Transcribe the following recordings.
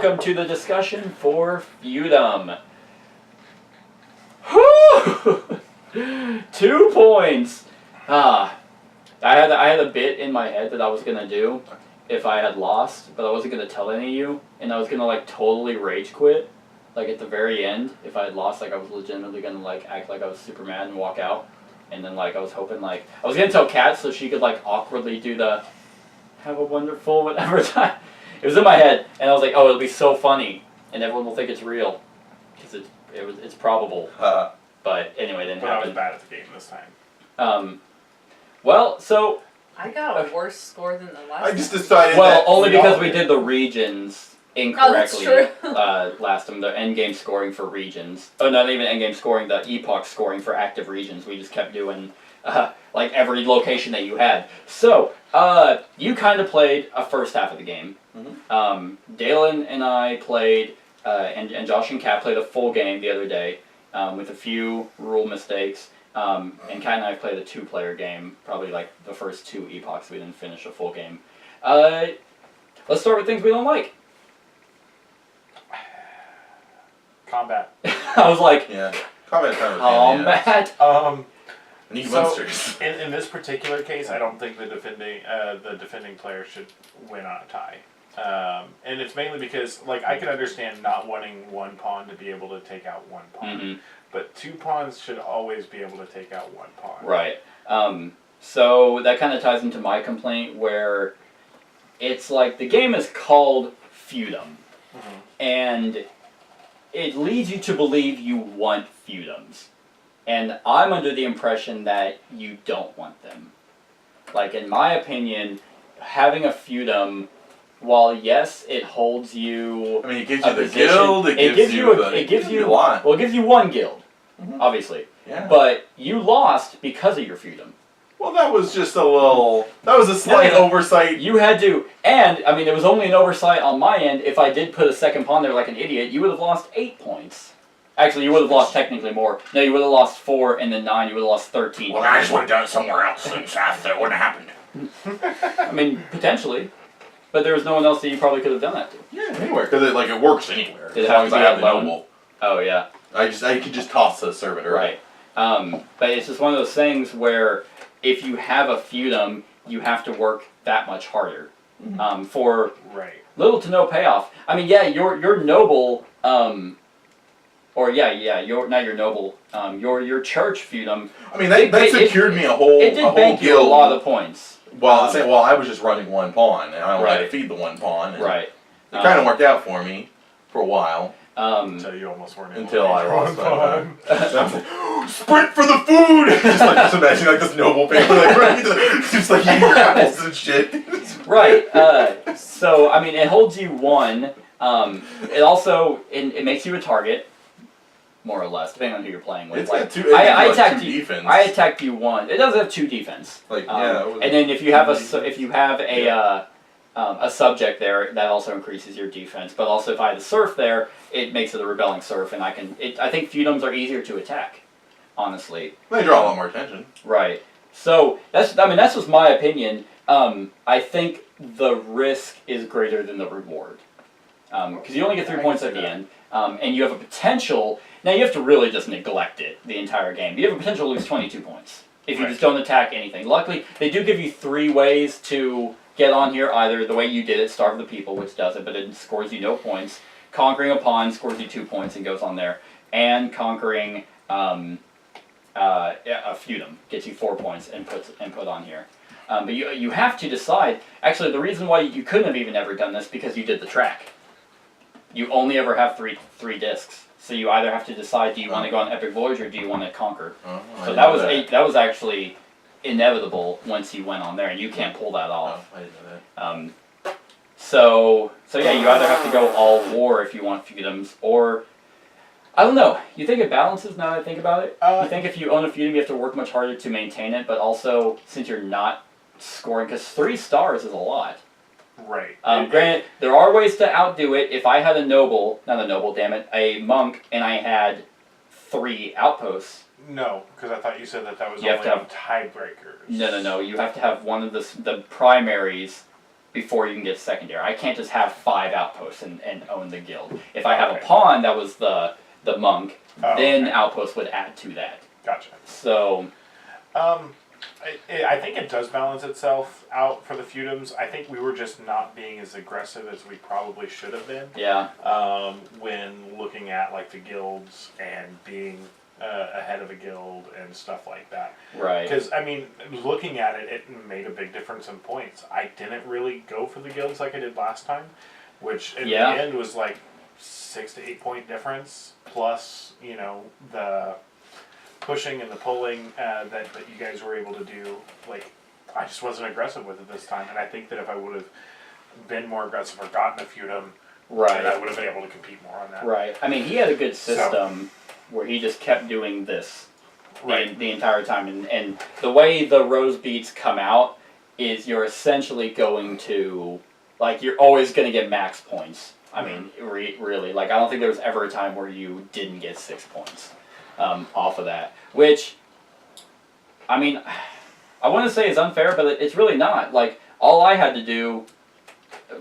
welcome to the discussion for Feudum. Whew! 2 points. I had a bit in my head that I was gonna do if I had lost, but I wasn't gonna tell any of you, and I was gonna like totally rage quit, like at the very end. If I had lost, like I was legitimately gonna like act like I was super mad and walk out, and then like I was hoping like I was gonna tell Kat so she could like awkwardly do the "have a wonderful" whatever time. It was in my head, and I was like, oh, it'll be so funny, and everyone will think it's real, because it's probable. But anyway, it didn't happen. I was bad at the game this time. Well, so I got a worse score than the last. I just decided. Well, only because we did the regions incorrectly. Oh, that's true. Last time, the endgame scoring for regions. Oh, not even endgame scoring, the epoch scoring for active regions. We just kept doing like every location that you had. So, you kind of played a first half of the game. Mm-hmm. Dalen and I played, and Josh and Kat played a full game the other day with a few rule mistakes. And Kat and I played a 2-player game, probably like the first 2 epochs. We didn't finish a full game. Let's start with things we don't like. Combat. I was like, Yeah, combat time. combat. Need So, monsters. in this particular case, I don't think the defending player should win on a tie. And it's mainly because, like, I can understand not wanting one pawn to be able to take out one pawn, but 2 pawns should always be able to take out one pawn. Right. So that kind of ties into my complaint where it's like the game is called Feudum, and it leads you to believe you want Feudums. And I'm under the impression that you don't want them. Like, in my opinion, having a Feudum, while yes, it holds you. I mean, it gives you the guild. It gives you a lot. Well, it gives you 1 guild, obviously. Yeah. But you lost because of your Feudum. Well, that was just a little. That was a slight oversight. You had to, and I mean, it was only an oversight on my end. If I did put a second pawn there like an idiot, you would have lost 8 points. Actually, you would have lost technically more. No, you would have lost 4, and then 9. You would have lost 13. Well, I just would have done it somewhere else, and after it wouldn't have happened. I mean, potentially, but there was no one else that you probably could have done that to. Yeah, anywhere, because it works anywhere. Did it as have long as to I be have a the loan? noble. Oh yeah. I could just toss the servitor. Right. But it's just one of those things where if you have a Feudum, you have to work that much harder for little to no payoff. I mean, yeah, your noble, your not your noble, your church Feudum. I mean, that secured me a whole. It did bank you a lot of points. Well, I was just running 1 pawn, and I only had to feed the 1 pawn. And right. It kind of worked out for me for a while. Until you almost weren't able Until I lost my pawn. I was like, sprint for the food! just imagine like this noble family, like running just like eating apples and shit. Right. So I mean, it holds you 1. It also it makes you a target, more or less, depending on who you're playing with. It's like got 2. I attacked 2 you. defense. I attacked you 1. It does have 2 defense. Like and then if you have a subject there, that also increases your defense. But also, if I had a serf there, it makes it a rebelling serf, and I think Feudums are easier to attack. Honestly, they draw a lot more attention. Right. So that's just my opinion. I think the risk is greater than the reward because you only get 3 points at the end, and you have a potential. Now you have to really just neglect it the entire game. You have a potential to lose 22 points if you just don't attack anything. Luckily, they do give you 3 ways to get on here. Either the way you did it, Starve the People, which does it, but it scores you no points. Conquering a pawn scores you 2 points and goes on there. And conquering a Feudum gets you 4 points and put on here. But you have to decide. Actually, the reason why you couldn't have even ever done this because you did the track. You only ever have three discs. So you either have to decide: do you want to go on Epic Voyage or do you want to conquer? So that was actually inevitable once you went on there, and you can't pull that off. I didn't know that. So yeah, you either have to go all war if you want Feudums, or I don't know. You think it balances now that I think about it? You think if you own a Feudum, you have to work much harder to maintain it, but also since you're not scoring, because 3 stars is a lot. Right. Granted, there are ways to outdo it. If I had a monk, and I had 3 outposts. No, because I thought you said that was only on tiebreakers. No. You have to have one of the primaries before you can get secondary. I can't just have 5 outposts and own the guild. If I have a pawn that was the monk, then outposts would add to that. Gotcha. So, I think it does balance itself out for the feudums. I think we were just not being as aggressive as we probably should have been. yeah. When looking at like the guilds and being ahead of a guild and stuff like that. Right. Because I mean, looking at it, it made a big difference in points. I didn't really go for the guilds like I did last time, which in the end was like 6 to 8 point difference plus the pushing and the pulling that you guys were able to do. Like, I just wasn't aggressive with it this time, and I think that if I would have been more aggressive or gotten a feudum, Right. then I would have been able to compete more on that. Right. I mean, he had a good system where he just kept doing this the entire time. And the way the rose beats come out is you're essentially going to, like, you're always going to get max points. I mean, really. Like, I don't think there was ever a time where you didn't get 6 points off of that. Which, I mean, I want to say is unfair, but it's really not. Like, all I had to do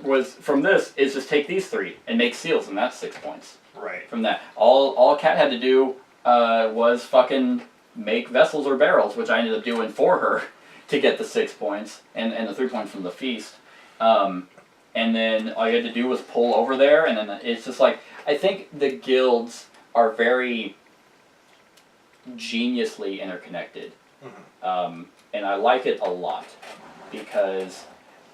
was, from this, is just take these 3 and make seals, and that's 6 points. Right. From that. All Kat had to do was fucking make vessels or barrels, which I ended up doing for her to get the 6 points, and the 3 points from the feast. And then all you had to do was pull over there, and then it's just like, I think the guilds are very geniusly interconnected. And I like it a lot, because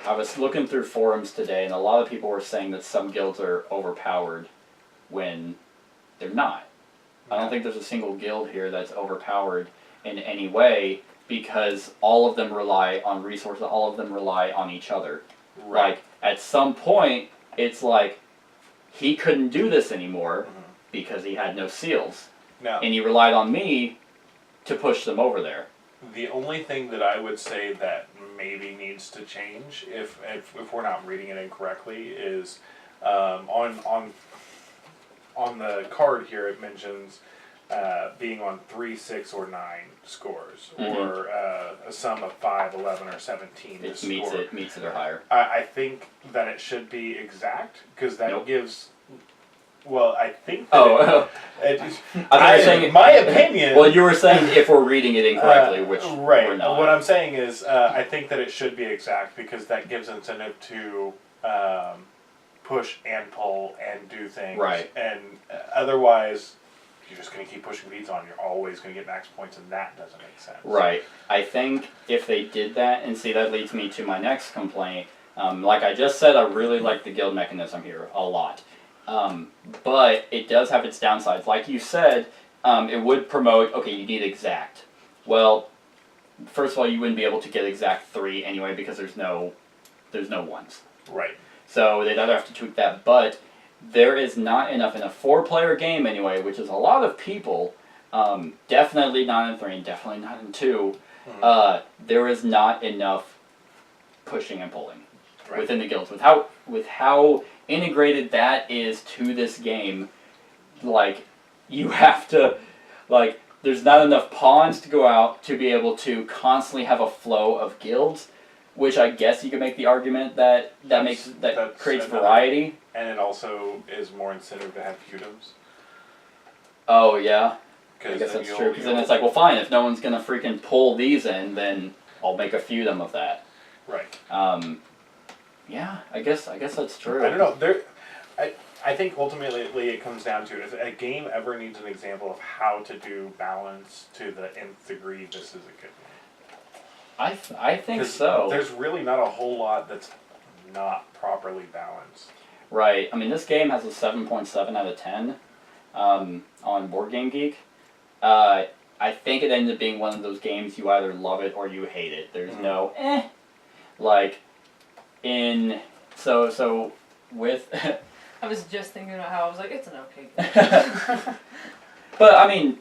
I was looking through forums today, and a lot of people were saying that some guilds are overpowered when they're not. I don't think there's a single guild here that's overpowered in any way, because all of them rely on resources, all of them rely on each other. Right. Like, at some point, it's like, he couldn't do this anymore because he had no seals. Now, And he relied on me to push them over there. the only thing that I would say that maybe needs to change, if we're not reading it incorrectly, is on the card here it mentions being on 3, 6, or 9 scores, or a sum of 5, 11, or 17. It to meets score. it or higher. I think that it should be exact, because that gives. Well, I think. That Oh, it, I thought you were saying my opinion. Well, you were saying if we're reading it incorrectly, which right. we're not. What I'm saying is, I think that it should be exact, because that gives incentive to push and pull and do things. Right. And otherwise, you're just going to keep pushing beats on. You're always going to get max points, and that doesn't make sense. Right. I think if they did that, and see, that leads me to my next complaint. Like I just said, I really like the guild mechanism here a lot. But it does have its downsides. Like you said, it would promote, okay, you need exact. Well, first of all, you wouldn't be able to get exact 3 anyway, because there's no ones. Right. So they'd either have to tweak that, but there is not enough in a 4-player game anyway, which is a lot of people, definitely not in 3 and definitely not in 2, there is not enough pushing and pulling within the guilds. With how integrated that is to this game, like, you have to, like, there's not enough pawns to go out to be able to constantly have a flow of guilds, which I guess you could make the argument that creates variety. And it also is more incentive to have feudums. Oh, yeah. I guess then that's true, because then it's like, well, fine, if no one's going to freaking pull these in, then I'll make a feudum of that. Right. Yeah, I guess that's true. I don't know. I think ultimately it comes down to, if a game ever needs an example of how to do balance to the nth degree, this is a good one. I think so. There's really not a whole lot that's not properly balanced. Right. I mean, this game has a 7.7 out of 10 on Board Game Geek. I think it ended up being one of those games you either love it or you hate it. There's no like so with. I was just thinking about how I was like, it's an okay game. But I mean,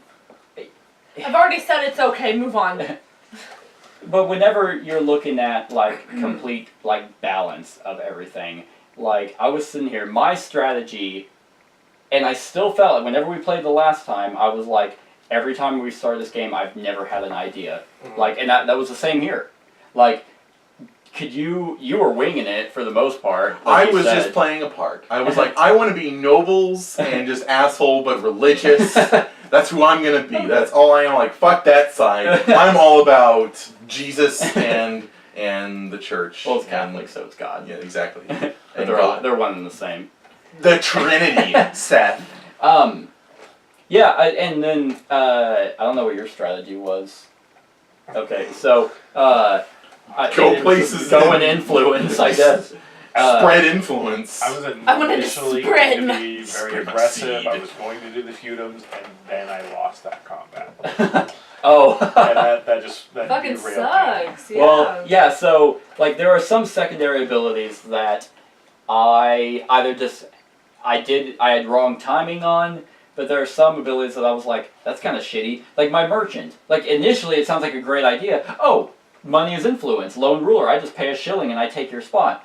I've already said it's okay. Move on. But whenever you're looking at, like, complete, like, balance of everything, like, I was sitting here, my strategy, and I still felt it, whenever we played the last time, I was like, every time we started this game, I've never had an idea. Like, and that was the same here. Like, you were winging it for the most part. I like you was said. just playing a part. I was like, I want to be nobles and just asshole but religious. That's who I'm gonna be. That's all I am. Like, fuck that side. I'm all about Jesus and the church. Well, it's Catholic, so it's God. Yeah, exactly. But And they're one and the same. the Trinity, Seth. Yeah, and then I don't know what your strategy was. Okay, so Go places. Go and influence, I guess. Spread influence. I was I wanted to initially spread going to my- be very Spread my aggressive. seed. I was going to do the feudums, and then I lost that combat. Oh. And that Fucking derailed me. sucks. Yeah. Well, yeah, so, like, there are some secondary abilities that I either just, I had wrong timing on, but there are some abilities that I was like, that's kind of shitty. Like, my merchant. Like, initially it sounds like a great idea. Oh, money is influence. Lone ruler, I just pay a shilling and I take your spot.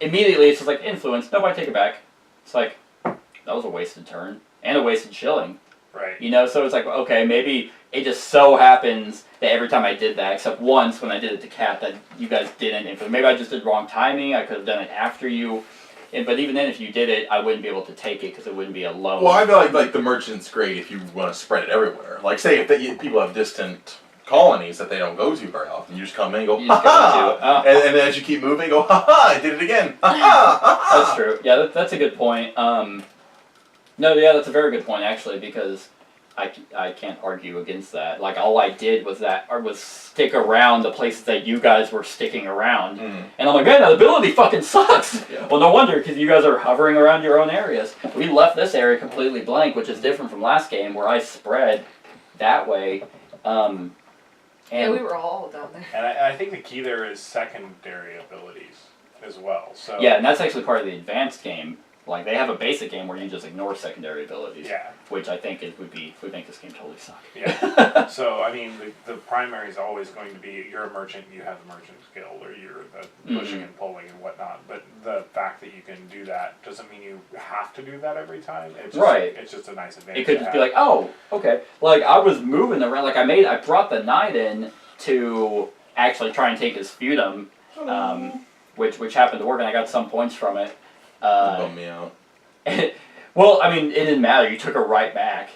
Immediately it's just like, influence, nope, I take it back. It's like, that was a wasted turn. And a wasted shilling. Right. You know, so it's like, okay, maybe it just so happens that every time I did that, except once when I did it to Cat, that you guys didn't influence. Maybe I just did wrong timing, I could have done it after you. But even then, if you did it, I wouldn't be able to take it because it wouldn't be a loan. Well, I feel like the merchant's great if you want to spread it everywhere. Like, say if people have distant colonies that they don't go to very often, you just come in and go, You just ha ha! go to it. Oh. And then as you keep moving, go, ha ha! I did it again, ha ha! Ha ha! That's true. Yeah, that's a good point. No, yeah, that's a very good point actually, because I can't argue against that. Like, all I did was stick around the places that you guys were sticking around. Mm. And I'm like, man, that ability fucking sucks! Yeah. Well, no wonder, because you guys are hovering around your own areas. We left this area completely blank, which is different from last game, where I spread that way. And yeah, we were all down there. And I think the key there is secondary abilities as well. So yeah, and that's actually part of the advanced game. Like, they have a basic game where you just ignore secondary abilities. Yeah. Which I think would make this game totally suck. Yeah. So I mean, the primary is always going to be you're a merchant, you have the merchant skill, or you're the pushing and pulling and whatnot. But the fact that you can do that doesn't mean you have to do that every time. It's just, Right. It's just a nice advantage. It could just be like, oh, okay. Like, I was moving around. Like, I brought the knight in to actually try and take his feudum, which happened to work, and I got some points from it. Bum me out. Well, I mean, it didn't matter. You took her right back,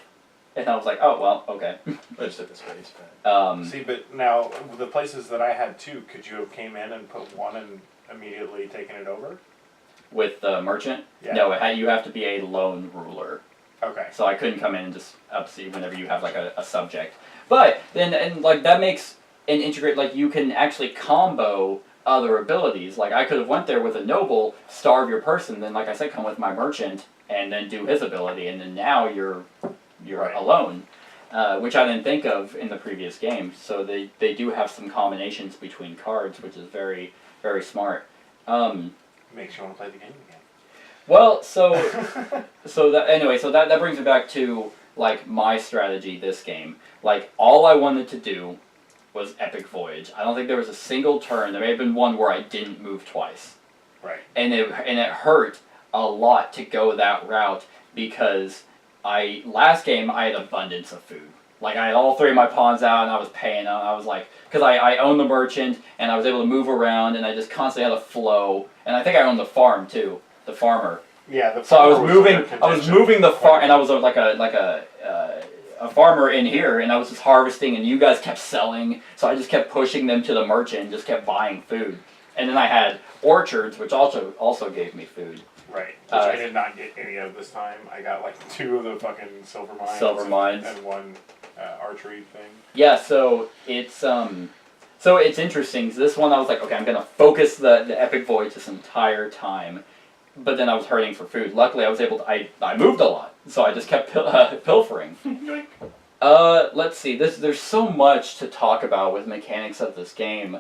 and I was like, oh well, okay. I just hit the space back. See, but now the places that I had too, could you have came in and put one and immediately taken it over? With the merchant, Yeah. no, you have to be a lone ruler. Okay. So I couldn't come in and just upsee whenever you have like a subject. But then, and like that makes an integrate, like you can actually combo other abilities. Like I could have went there with a noble, starve your person, then like I said, come with my merchant and then do his ability, and then now you're Right. alone, which I didn't think of in the previous game. So they do have some combinations between cards, which is very, very smart. Makes you want to play the game again. Well, so that brings me back to like my strategy this game. Like all I wanted to do was Epic Voyage. I don't think there was a single turn. There may have been one where I didn't move twice. Right. And it hurt a lot to go that route because last game I had abundance of food. Like I had all three of my pawns out and I was paying them. I was like, because I owned the merchant and I was able to move around and I just constantly had a flow. And I think I owned the farm too, the farmer. Yeah. So I was moving the farm, and I was like a farmer in here, and I was just harvesting, and you guys kept selling, so I just kept pushing them to the merchant and just kept buying food. And then I had orchards, which also gave me food. Right. Which I did not get any of this time. I got like 2 of the fucking silver mines. And 1 archery thing. Yeah, so it's interesting. So this one I was like, okay, I'm gonna focus the epic voyage this entire time. But then I was hurting for food. Luckily, I was able to. I moved a lot, so I just kept pilfering. Let's see. There's so much to talk about with mechanics of this game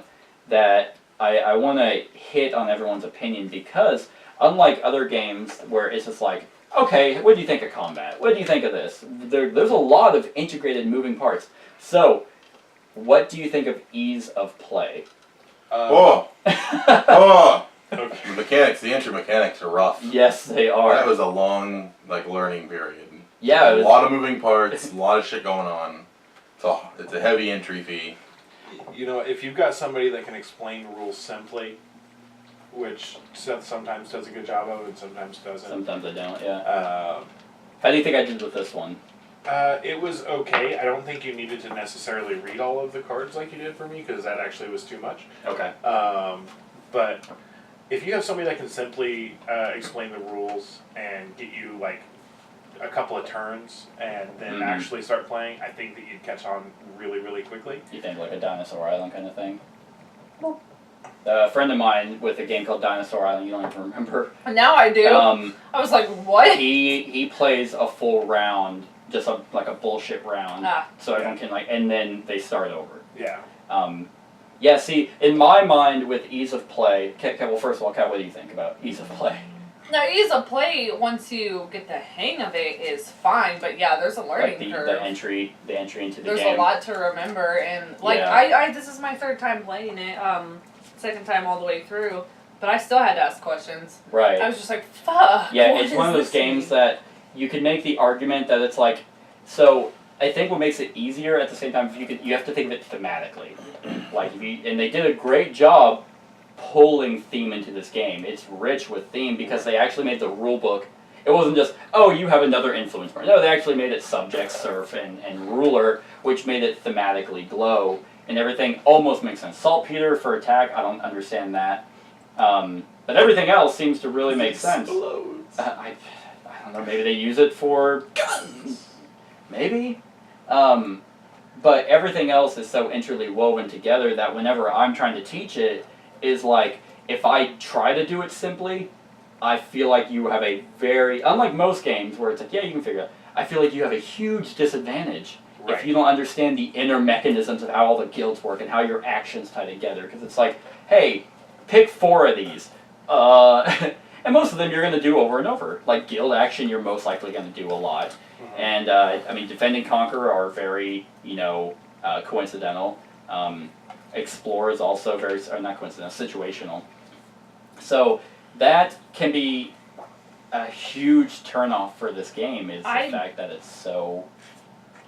that I want to hit on everyone's opinion, because unlike other games where it's just like, okay, what do you think of combat? What do you think of this? There's a lot of integrated moving parts. So, what do you think of ease of play? Oh! Okay. The entry mechanics are rough. Yes, they are. That was a long, learning period. Yeah, A lot of moving parts, a lot of shit going on. So it's a heavy entry fee. You know, if you've got somebody that can explain rules simply, which Seth sometimes does a good job of and sometimes doesn't. Sometimes I don't, yeah. How do you think I did with this one? It was okay. I don't think you needed to necessarily read all of the cards like you did for me, because that actually was too much. Okay. But if you have somebody that can simply explain the rules and get you like a couple of turns and then actually start playing, I think that you'd catch on really, really quickly. You think like a Dinosaur Island kind of thing? A friend of mine with a game called Dinosaur Island, you don't even remember. Now I do. I was like, what? He plays a full round, just like a bullshit round, so everyone can and then they start over. Yeah. Yeah, see, in my mind, with ease of play, well, first of all, Kat, what do you think about ease of play? Now, ease of play, once you get the hang of it, is fine, but yeah, there's a learning curve. The entry into the There's game. a lot to remember, and like, Yeah. I this is my third time playing it, second time all the way through, but I still had to ask questions. Right. I was just like, fuck. Yeah, what it's is one of those this games mean? that you could make the argument that it's like, so I think what makes it easier at the same time, you have to think of it thematically. And they did a great job pulling theme into this game. It's rich with theme because they actually made the rule book. It wasn't just, oh, you have another influence bar. No, they actually made it subject, surf, and ruler, which made it thematically glow. And everything almost makes sense. Saltpeter for attack, I don't understand that. But everything else seems to really make sense. I don't know, maybe they use it for guns. Maybe. But everything else is so intricately woven together that whenever I'm trying to teach it, is like, if I try to do it simply, I feel like you have a very, unlike most games where it's like, yeah, you can figure it out, I feel like you have a huge disadvantage if you don't understand the inner mechanisms of how all the guilds work and how your actions tie together. Because it's like, hey, pick 4 of these. And most of them you're going to do over and over. Like guild action, you're most likely going to do a lot. Mm-hmm. And, I mean, Defend and Conquer are very, coincidental. Explore is also very, or not coincidental, situational. So that can be a huge turnoff for this game, is the fact that it's so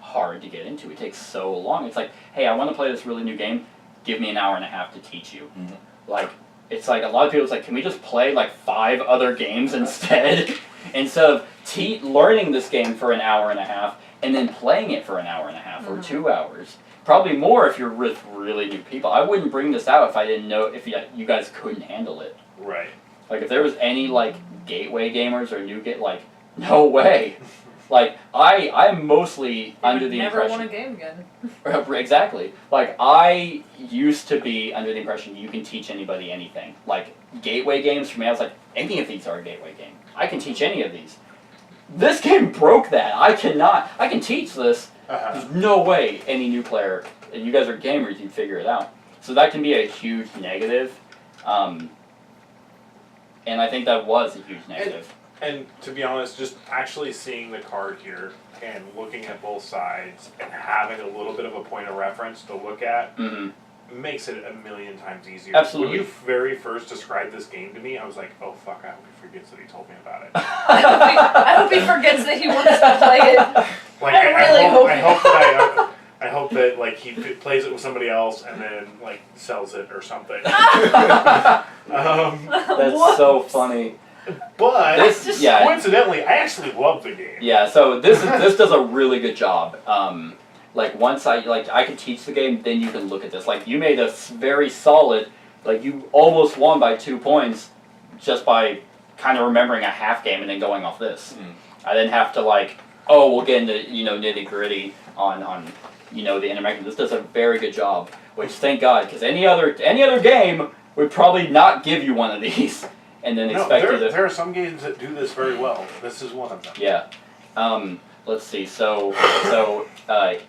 hard to get into. It takes so long. It's like, hey, I want to play this really new game. Give me an hour and a half to teach you. Mm-hmm. Like, it's like a lot of people, it's like, can we just play like 5 other games instead? Instead of learning this game for an hour and a half and then playing it for an hour and a half or 2 hours. Probably more if you're with really new people. I wouldn't bring this out if I didn't know, if you guys couldn't handle it. Right. Like, if there was any, like, gateway gamers or no way. Like, I'm mostly under the never impression... won a game again. Exactly. Like, I used to be under the impression you can teach anybody anything. Like, gateway games, for me, I was like, any of these are a gateway game. I can teach any of these. This game broke that. I can teach this. There's no way any new player, and you guys are gamers, you'd figure it out. So that can be a huge negative. And I think that was a huge negative. And to be honest, just actually seeing the card here and looking at both sides and having a little bit of a point of reference to look at makes it a million times easier. Absolutely. When you very first described this game to me, I was like, oh fuck, I hope he forgets that he told me about it. I hope he forgets that he wants to play it. Like, I hope that like he plays it with somebody else and then like sells it or something. That's so funny. But yeah. Coincidentally, I actually love the game. Yeah, so this does a really good job. Like once I can teach the game, then you can look at this. Like you made a very solid, like you almost won by 2 points just by kind of remembering a half game and then going off this. I didn't have to we'll get into nitty gritty on the inner mechanism. This does a very good job, which thank God, because any other game would probably not give you one of these. And then there are some games that do this very well. This is one of them. Yeah. Let's see. So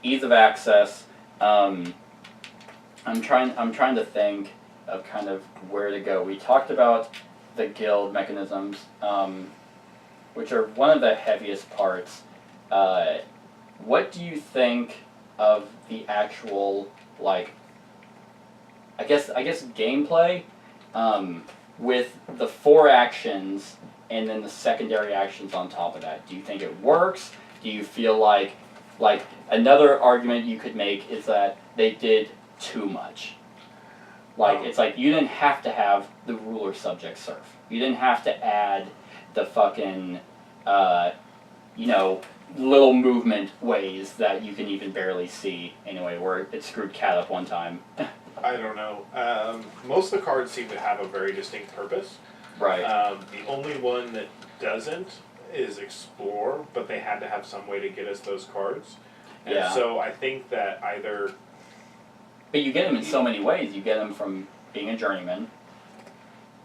ease of access. I'm trying to think of kind of where to go. We talked about the guild mechanisms, which are one of the heaviest parts. What do you think of the actual I guess gameplay? With the 4 actions and then the secondary actions on top of that. Do you think it works? Do you feel like another argument you could make is that they did too much. Like, it's like, you didn't have to have the ruler subject surf. You didn't have to add the fucking, little movement ways that you can even barely see, anyway, where it screwed Cat up one time. I don't know. Most of the cards seem to have a very distinct purpose. Right. The only one that doesn't is Explore, but they had to have some way to get us those cards. And Yeah. so I think that either... But you get them in so many ways. You get them from being a journeyman.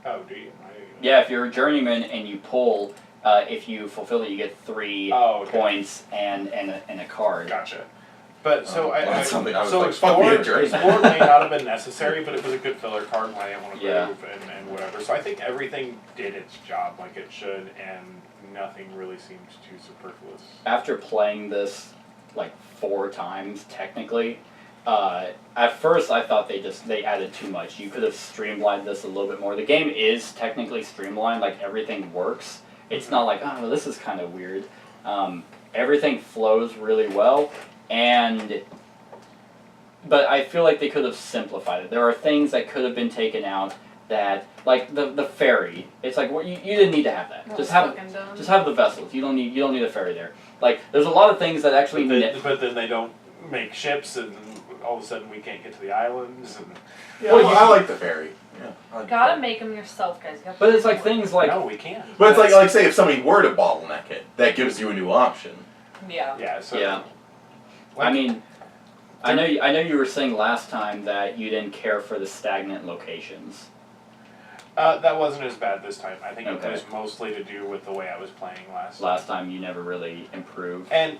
Oh, do you? Yeah, if you're a journeyman and you pull, if you fulfill it, you get 3 points and a card. Gotcha. But so that's something I was so like, fuck me, Explore may not have been necessary, but it was a good filler card when I didn't want to Yeah. move and whatever. So I think everything did its job like it should, and nothing really seemed too superfluous. After playing this like 4 times technically, at first I thought they added too much. You could have streamlined this a little bit more. The game is technically streamlined, like everything works. It's not like, oh, this is kind of weird. Everything flows really well, but I feel like they could have simplified it. There are things that could have been taken out that, like the ferry. It's like, well, you didn't need to have that. Well, Just fucking dumb. have the vessels. You don't need a ferry there. Like, there's a lot of things that actually. But then they don't make ships, and all of a sudden we can't get to the islands. And Yeah, well, I like the ferry. Yeah, I like the Gotta ferry. make them yourself, guys. You gotta But it's put like them things like. no, we can't. But it's like say if somebody were to bottleneck it, that gives you a new option. Yeah. Yeah. So Yeah. like, I mean, I know you were saying last time that you didn't care for the stagnant locations. that wasn't as bad this time. I think Okay. it was mostly to do with the way I was playing last. Last time you never really improved. And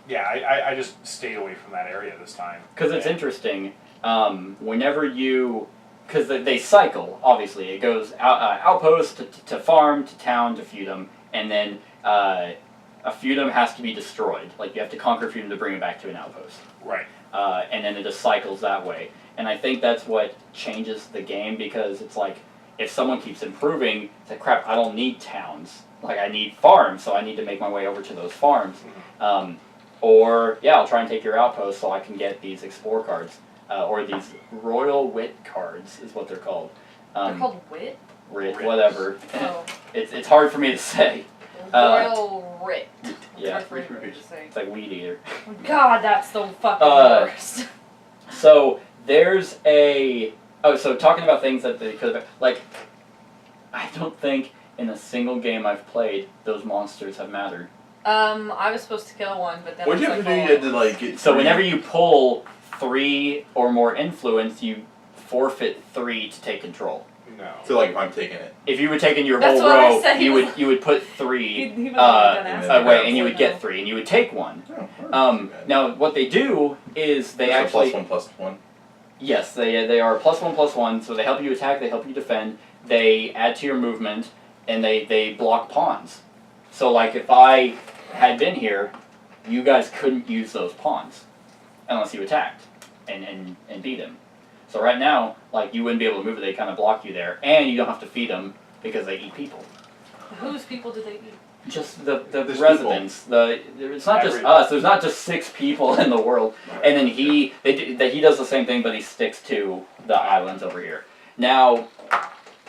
yeah, I just stayed away from that area this time. Because it's And- interesting, whenever you, because they cycle, obviously. It goes outpost to farm, to town, to feudum, and then a feudum has to be destroyed. Like, you have to conquer feudum to bring it back to an outpost. Right. And then it just cycles that way. And I think that's what changes the game, because it's like, if someone keeps improving, it's like, crap, I don't need towns. Like, I need farms, so I need to make my way over to those farms. Or, yeah, I'll try and take your outpost so I can get these Explore cards. Or these Royal Wit cards is what they're called. They're called wit? Writ, Writ. whatever. Oh. It's hard for me to say. Royal writ. Yeah, It's hard for me to say. it's like Weed Eater. God, that's the fucking Uh, worst. So, there's so talking about things that they could have, like, I don't think in a single game I've played, those monsters have mattered. I was supposed to kill one, but then What'd you have to do? You had to like get. So 3 whenever you pull 3 or more influence, you forfeit 3 to take control. No. So like if I'm taking it. If you were taking your That's whole what I row, said. you would put 3 He wasn't gonna ask me away, that, and you so would get no. 3, and you would take 1. Oh, alright. Now what they do is they Just a actually +1/+1. yes they are +1/+1, so they help you attack, they help you defend, they add to your movement, and they block pawns. So like if I had been here, you guys couldn't use those pawns unless you attacked and beat him. So right now, like, you wouldn't be able to move it, they kind of block you there, and you don't have to feed them because they eat people. Whose people do they eat? Just the There's residents. It's not just us. There's not just 6 people in the world. And then he does the same thing, but he sticks to the islands over here. Now,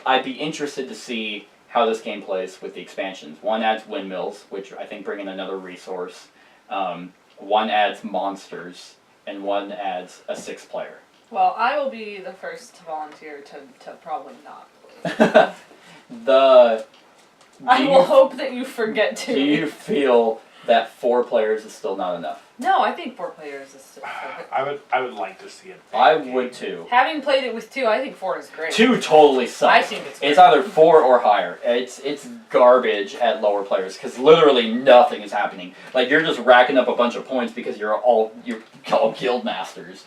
I'd be interested to see how this game plays with the expansions. One adds windmills, which I think bring in another resource. One adds monsters, and one adds a 6th player. Well, I will be the first to volunteer to probably not play. I will hope that you forget to. Do you feel that 4 players is still not enough? No, I think 4 players is still perfect. I would like to see it. I would too. Having played it with 2, I think 4 is great. 2 totally sucks. I think it's great. It's either 4 or higher. It's garbage at lower players because literally nothing is happening. Like, you're just racking up a bunch of points because you're all guild masters.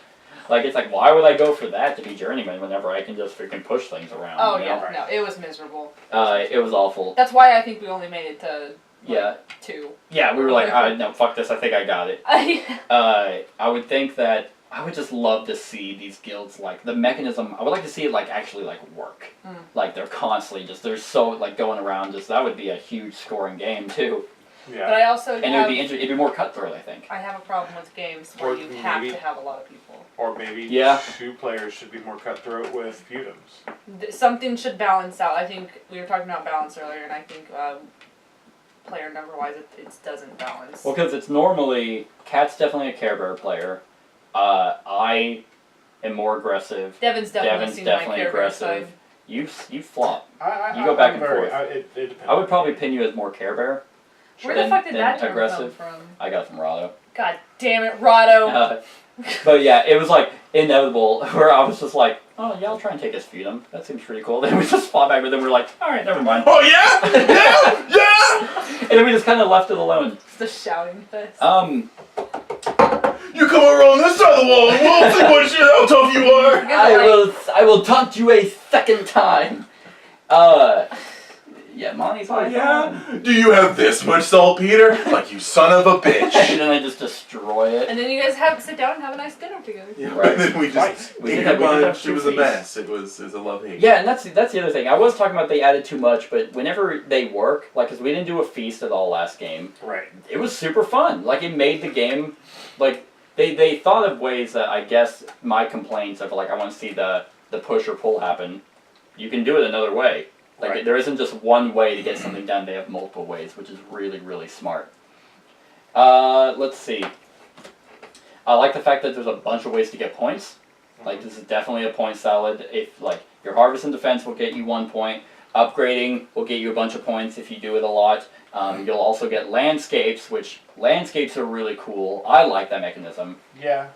Like, it's like, why would I go for that to be journeyman whenever I can just freaking push things around? Oh, you know? yeah, no, it was miserable. It was awful. That's why I think we only made it to, Yeah. 2. Yeah, we were like, no, fuck this, I think I got it. I would think that, I would just love to see these guilds, like, the mechanism, I would like to see it, like, actually, like, work. Like, they're constantly they're so, like, going around, that would be a huge scoring game, too. But Yeah. I also And have, it'd be more cutthroat, I think. I have a problem with games where Or you have maybe- to have a lot of people. Or maybe Yeah. 2 players should be more cutthroat with feudums. Something should balance out. I think we were talking about balance earlier, and I think player number wise, it doesn't balance. Well, because it's normally Cat's definitely a Care Bear player. I am more aggressive. Devin's definitely Devin's seen definitely my Care Bear aggressive. side. You flop. You go I'm back and very- forth. It depends. I would probably pin you as more Care Bear. Where Then- the fuck did then that term aggressive. come from? I got it from Rado. God damn it, Rado! But yeah, it was like inevitable where I was just like, oh yeah, I'll try and take his Feudum. That seems pretty cool. Then we just fought back, but then we were like, all right, never mind. Oh yeah, yeah, yeah. And then we just kind of left it alone. It's the shouting fest. You come over on this side of the wall, and we'll see what shit how tough you are. I will taunt you a second time. Yeah, Monty's my Yeah. Do you have this much saltpeter? Like you son of a bitch. And then I just destroy it. And then you guys sit down and have a nice dinner together. Yeah, Right. and then we just We ate did a have bunch. two It was a feasts. mess. It was a love hate. Yeah, and that's the other thing. I was talking about they added too much, but whenever they work, like, because we didn't do a feast at all last game, Right. it was super fun. Like, it made the game, like, they thought of ways that I guess my complaints of, like, I want to see the push or pull happen, you can do it another way. Like, Right. there isn't just one way to get something done, they have multiple ways, which is really, really smart. Let's see. I like the fact that there's a bunch of ways to get points. Like, this is definitely a point salad. If, like, your harvest and defense will get you 1 point. Upgrading will get you a bunch of points if you do it a lot. You'll also get landscapes, which landscapes are really cool. I like that mechanism. Yeah.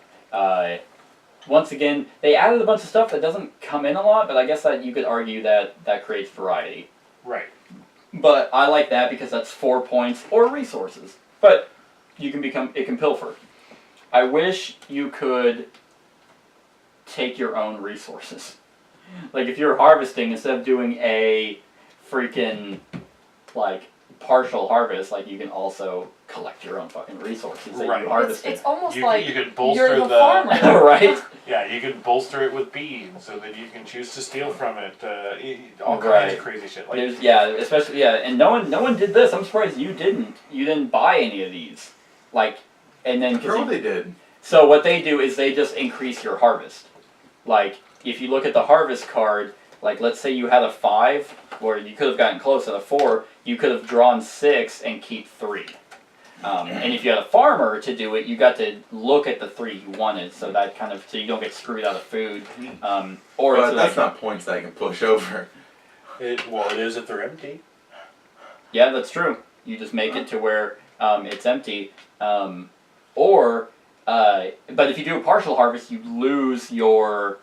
Once again, they added a bunch of stuff that doesn't come in a lot, but I guess that you could argue that creates variety. Right. But I like that because that's 4 points or resources. But it can pilfer. I wish you could take your own resources. Like, if you're harvesting, instead of doing a freaking, like, partial harvest, like, you can also collect your own fucking resources that Right. you harvested. It's almost You like could bolster you're the the- farmer. Right? Yeah, you can bolster it with beans so that you can choose to steal from it. All kinds Right. of crazy shit. Like, There's, especially, and no one did this. I'm surprised you didn't. You didn't buy any of these. Like, and then, Girl, they did. so what they do is they just increase your harvest. Like, if you look at the harvest card, like, let's say you had a 5, or you could have gotten close at a 4, you could have drawn 6 and keep 3. And if you had a farmer to do it, you got to look at the 3 you wanted, so that kind of, so you don't get screwed out of food. Or But it's that's like, not points that I can push over. it is if they're empty. yeah, that's true. You just make it to where it's empty. But if you do a partial harvest, you lose your,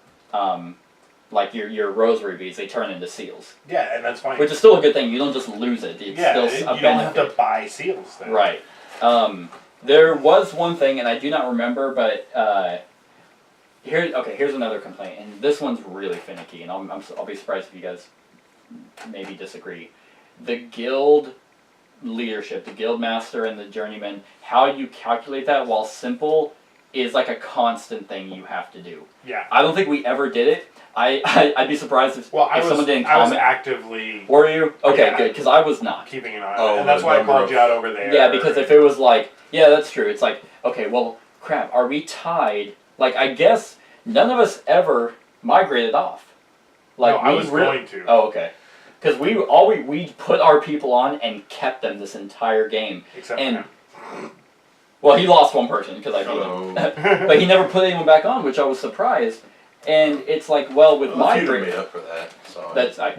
like your rosary beads. They turn into seals, Yeah, and that's fine. which is still a good thing. You don't just lose it. It's yeah, still you a don't benefit. have to buy seals then. Right. There was one thing, and I do not remember, but here's another complaint, and this one's really finicky, and I'll be surprised if you guys maybe disagree. The guild leadership, the guild master and the journeyman, how you calculate that, while simple, is like a constant thing you have to do. Yeah. I don't think we ever did it. I'd be surprised if someone didn't I was comment. actively Were you? Okay, Yeah. good, because I was not. keeping an eye on Oh, it, and that's the why I number called of- you out over there. Yeah, because if it was like, yeah, that's true. It's like, okay, well, crap, are we tied? Like, I guess none of us ever migrated off. Like, no, I we was really- going to. Oh, okay. Because we put our people on and kept them this entire game. Except and- for him. Well, he lost one person because I beat him. Oh. But he never put anyone back on, which I was surprised. And it's like, well, with Well, Feudum migrating, made up for that. So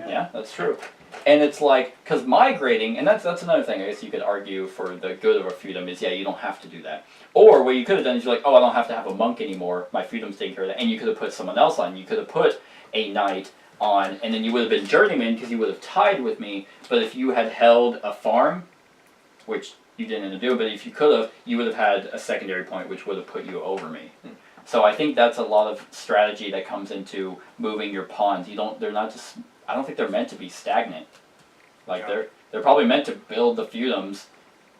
yeah, that's true. And it's like, because migrating, and that's another thing I guess you could argue for the good of a feudum is, yeah, you don't have to do that. Or what you could have done is you're like, oh, I don't have to have a monk anymore. My feudum's taking care of that. And you could have put someone else on. You could have put a knight on, and then you would have been journeyman because you would have tied with me. But if you had held a farm, which you didn't end up doing, but if you could have, you would have had a secondary point, which would have put you over me. So I think that's a lot of strategy that comes into moving your pawns. They're not just, I don't think they're meant to be stagnant. Like, Yeah. they're probably meant to build the feudums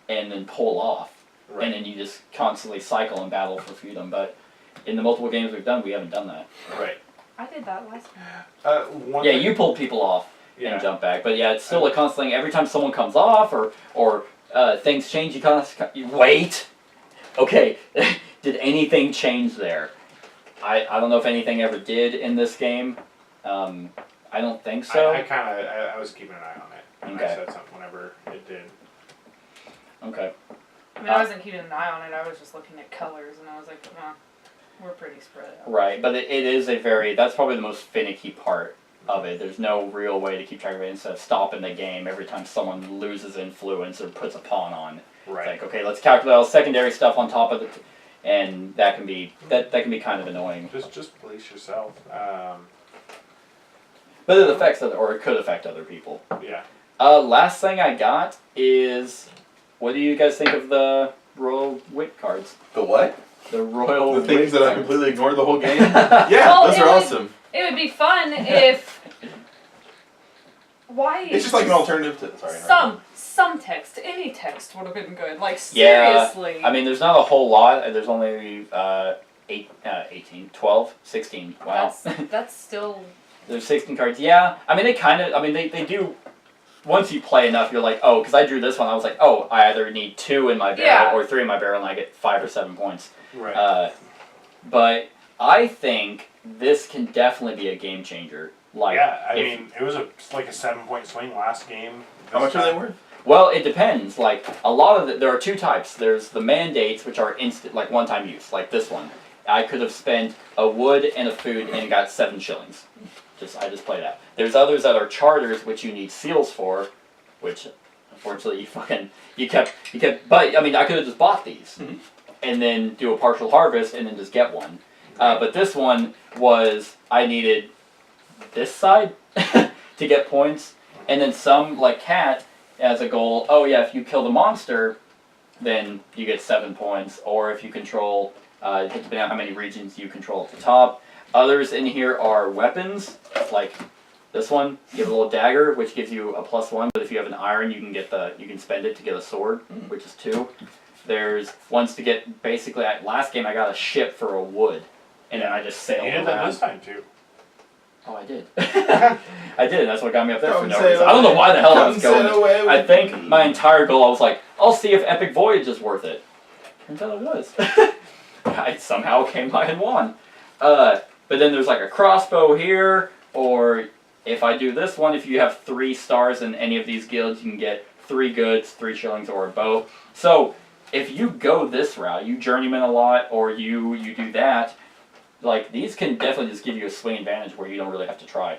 and then pull off. Right. And then you just constantly cycle and battle for feudum. But in the multiple games we've done, we haven't done that. Right. I did that last time. One Yeah, thing- you pulled people off Yeah. and jump back. But yeah, it's still a constant thing. Every time someone comes off or things change. Wait. Okay. Did anything change there? I don't know if anything ever did in this game. I don't think so. I was keeping an eye on it. And Okay. I said something whenever it did. Okay. I mean, I wasn't keeping an eye on it. I was just looking at colors, and I was like, we're pretty spread out. Right, but it is that's probably the most finicky part of it. There's no real way to keep track of it instead of stopping the game every time someone loses influence or puts a pawn on. Right. It's like, okay, let's calculate all secondary stuff on top of it, and that can be kind of annoying. Just police yourself. But it affects or it could affect other people. Yeah. Last thing I got is, what do you guys think of the Royal Wit cards? The what? The Royal The things Wit that I cards. completely ignored the whole game? Yeah, Well, those it are was- awesome. It would be fun if. Why? It's just like an alternative to. Sorry. Some text, any text would have been good. Like Yeah, seriously. I mean, there's not a whole lot. There's only 18, 12, 16. Wow. That's still. There's 16 cards. Yeah, I mean, they do. Once you play enough, you're like, oh, because I drew this one, I was like, oh, I either need 2 in my barrel Yeah. or 3 in my barrel, and I get 5 or 7 points. Right. But I think this can definitely be a game changer. Like, yeah, I mean, it was like a 7-point swing last game. How much are they worth? Well, it depends. Like, a lot of there are 2 types. There's the mandates, which are instant, like one-time use, like this one. I could have spent a wood and a food and got 7 shillings. I just played out. There's others that are charters, which you need seals for, which unfortunately you kept. But I mean, I could have just bought these, and then do a partial harvest and then just get one. But this one was I needed this side to get points, and then some like cat as a goal. Oh yeah, if you kill the monster, then you get 7 points, or if you control, depending on how many regions you control at the top. Others in here are weapons, like this one. You have a little dagger, which gives you a +1. But if you have an iron, you can spend it to get a sword, which is 2. There's ones to get basically. Last game I got a ship for a wood, and then I just sailed You did that around. this time too. Oh, I did. I did. That's what got me up there for Come no sail reason. I don't know why the hell I was Come going. sail away with I think me. my entire goal, I was like, I'll see if Epic Voyage is worth it. Turns out it was. I somehow came by and won. But then there's like a crossbow here, or if I do this one, if you have 3 stars in any of these guilds, you can get 3 goods, 3 shillings, or a bow. So if you go this route, you journeyman a lot, or you do that, like these can definitely just give you a swing advantage where you don't really have to try.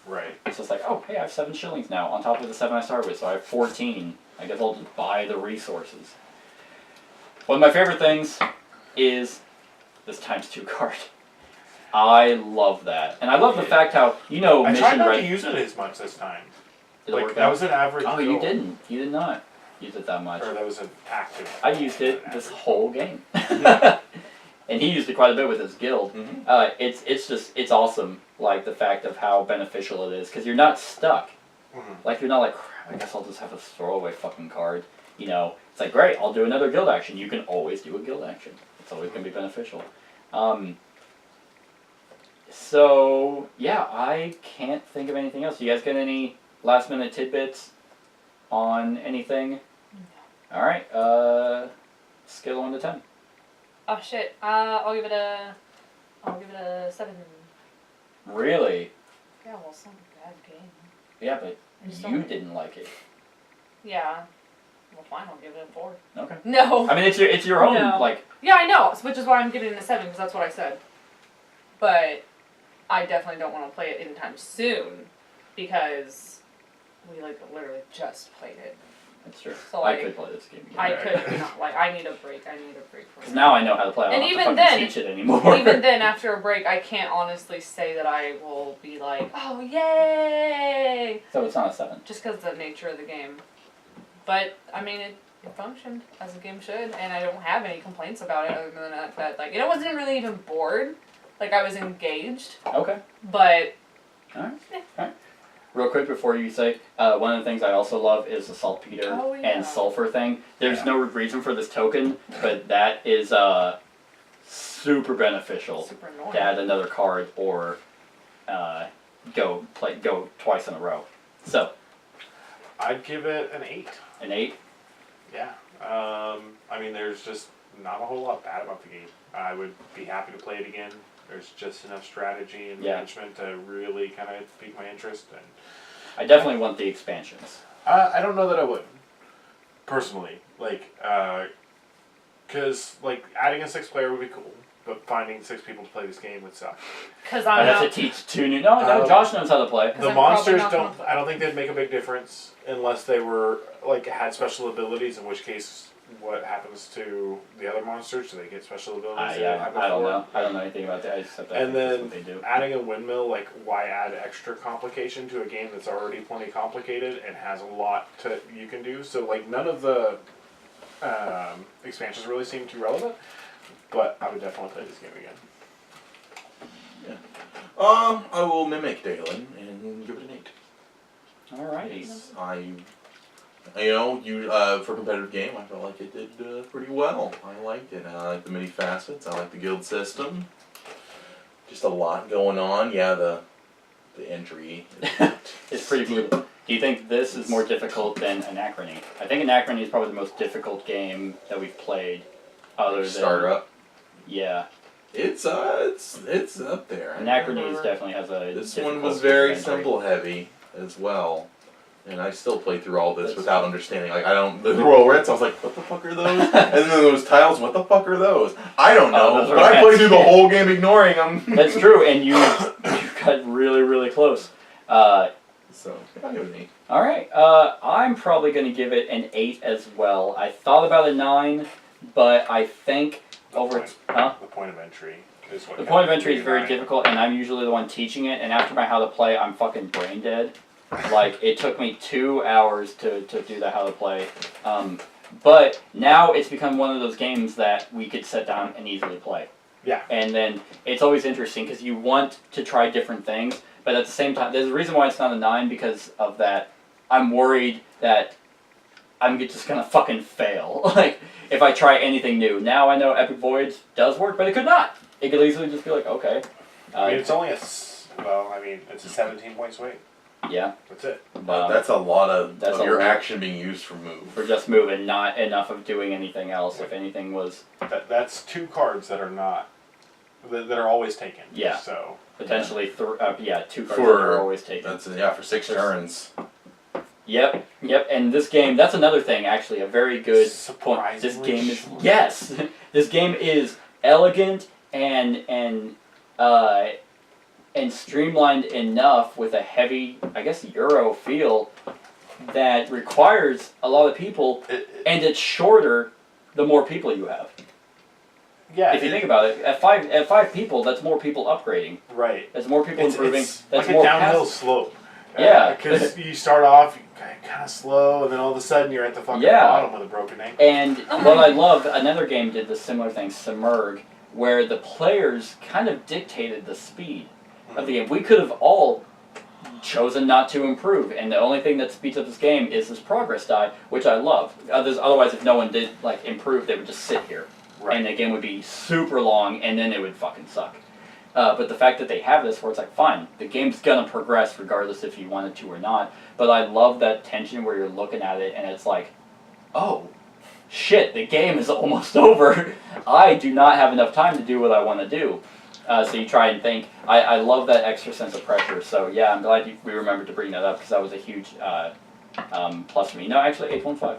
Right. It's just like, oh, hey, I have 7 shillings now on top of the 7 I started with, so I have 14. I guess I'll just buy the resources. One of my favorite things is this ×2 card. I love that. And I love the fact how, I tried mission not to ready. use it as much this time. Did it Like work that out? was an average. Oh, you goal. didn't. You did not use it that much. Or that was an active. I used it this average. whole game. And he used it quite a bit with his guild. It's awesome, like the fact of how beneficial it is, because you're not stuck. Like you're not like, crap, I guess I'll just have a throwaway fucking card. It's like, great, I'll do another guild action. You can always do a guild action. It's always going to be beneficial. So, yeah, I can't think of anything else. You guys got any last minute tidbits on anything? No. Alright, scale of 1 to 10. Oh shit. I'll give it a 7. Really? Yeah, well, it's not a bad game. Yeah, but I just you don't- didn't like it. Yeah. Well, fine. I'll give it a 4. Okay. No. I mean, it's your own, No. like, Yeah, I know, which is why I'm giving it a 7, because that's what I said. But I definitely don't want to play it anytime soon, because we, literally just played it. that's true. So, I like, could play this game again. I could not, I need a break. I need a break from Because it. now I know how to play. I don't And have even to fucking then- teach it anymore. Even then, after a break, I can't honestly say that I will be like, oh, yay! So it's not a 7. Just because of the nature of the game. But, I mean, it functioned as a game should, and I don't have any complaints about it other than that, like, I wasn't really even bored. Like, I was engaged, Okay. but... Alright. Real quick before you say, one of the things I also love is the saltpeter Oh, yeah. and sulfur thing. There's no reason for this token, but that is super beneficial Super annoying. to add another card or go twice in a row. So, I'd give it an 8. an 8. Yeah. I mean, there's just not a whole lot bad about the game. I would be happy to play it again. There's just enough strategy and management to really kind of pique my interest. And I definitely want the expansions. I don't know that I would, personally. Like, because like adding a 6th player would be cool, but finding 6 people to play this game would suck. Because I'd I'm have not. to teach 2 new. No, Josh knows how to play. The I'm monsters probably not don't. I don't think they'd make a big difference unless they were like had special abilities. In which case, what happens to the other monsters? Do they get special abilities? Yeah, I don't know. I don't know anything about that. I just have to And think that's then what they do. adding a windmill, like, why add extra complication to a game that's already plenty complicated and has a lot to you can do? So, like, none of the expansions really seem too relevant, but I would definitely play this game again. I will mimic Dalen and give it an 8. Alrighty. For a competitive game, I felt like it did pretty well. I liked it. I like the many facets. I like the guild system. Just a lot going on. Yeah, the entry. It's pretty brutal. Do you think this is more difficult than Anachrony? I think Anachrony is probably the most difficult game that we've played. Other than Startup. Yeah. It's up there. Anachrony definitely has a. This one was difficult very entry. symbol heavy as well. And I still play through all this without understanding. Like, the Royal Reds, I was like, what the fuck are those? And then those tiles, what the fuck are those? I don't know, those are but I played through the rats. whole game ignoring them. That's true, and you got really, really close. So, I'll give it an 8. Alright, I'm probably going to give it an 8 as well. I thought about a 9, but I think over... The point of entry is what... The point of entry is very difficult, and I'm usually the one teaching it, and after my how to play, I'm fucking brain dead. Like, it took me 2 hours to do the how to play. But now it's become one of those games that we could sit down and easily play. Yeah. And then it's always interesting because you want to try different things, but at the same time, there's a reason why it's not a 9 because of that. I'm worried that I'm just gonna fucking fail. Like, if I try anything new. Now I know Epic Voids does work, but it could not. It could easily just be like, okay. I mean, it's only it's a 17-point swing. Yeah. That's it. But that's a lot of your lot. action being used for move. For just moving, not enough of doing anything else. If anything was... That's 2 cards that are not... that are always taken. Yeah. So... Potentially, 2 cards that For- are always taken. That's for 6 turns. Yep, and this game, that's another thing, actually, a very good point. This Surprisingly game is, short. yes! This game is elegant and streamlined enough with a heavy, I guess, Euro feel that requires a lot of people, and it's shorter the more people you have. Yeah. If you think about it, at five people, that's more people upgrading. Right. That's more people improving. It's That's like more a downhill passive. slope. Yeah. Because you start off kind of slow, and then all of a sudden you're at the fucking Yeah. bottom with a broken ankle. And what I love, another game did the similar thing, Submerg, where the players kind of dictated the speed of the game. We could have all chosen not to improve, and the only thing that speeds up this game is this progress die, which I love. Otherwise, if no one did improve, they would just sit here, Right. and the game would be super long, and then it would fucking suck. But the fact that they have this, where it's like, fine, the game's gonna progress regardless if you wanted to or not. But I love that tension where you're looking at it, and it's like, oh, shit, the game is almost over. I do not have enough time to do what I want to do. So you try and think. I love that extra sense of pressure. So yeah, I'm glad we remembered to bring that up because that was a huge plus for me. No, actually 8.5.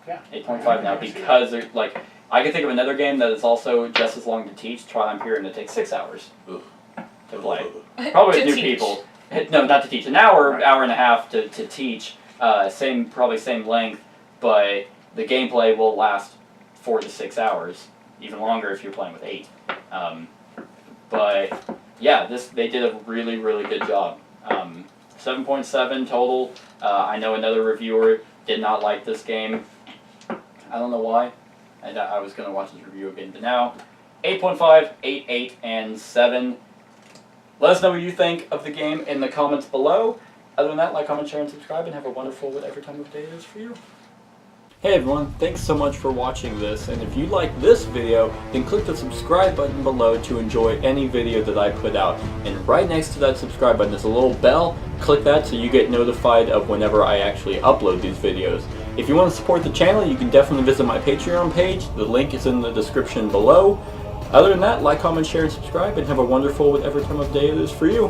Yeah. 8.5 now because I can think of another game that is also just as long to teach, Twilight Imperium, that takes 6 hours Ugh. to play. Probably To with new teach. people. No, not to teach. An hour, Right. hour and a half to teach. Probably same length, but the gameplay will last 4 to 6 hours, even longer if you're playing with 8. But yeah, they did a really, really good job. 7.7 total. I know another reviewer did not like this game. I don't know why. And I was going to watch this review again, but now 8.5, 8, 8, and 7. Let us know what you think of the game in the comments below. Other than that, like, comment, share, and subscribe, and have a wonderful whatever time of day it is for you. Hey everyone, thanks so much for watching this, and if you like this video, then click the subscribe button below to enjoy any video that I put out. And right next to that subscribe button is a little bell. Click that so you get notified of whenever I actually upload these videos. If you want to support the channel, you can definitely visit my Patreon page. The link is in the description below. Other than that, like, comment, share, and subscribe, and have a wonderful whatever time of day it is for you.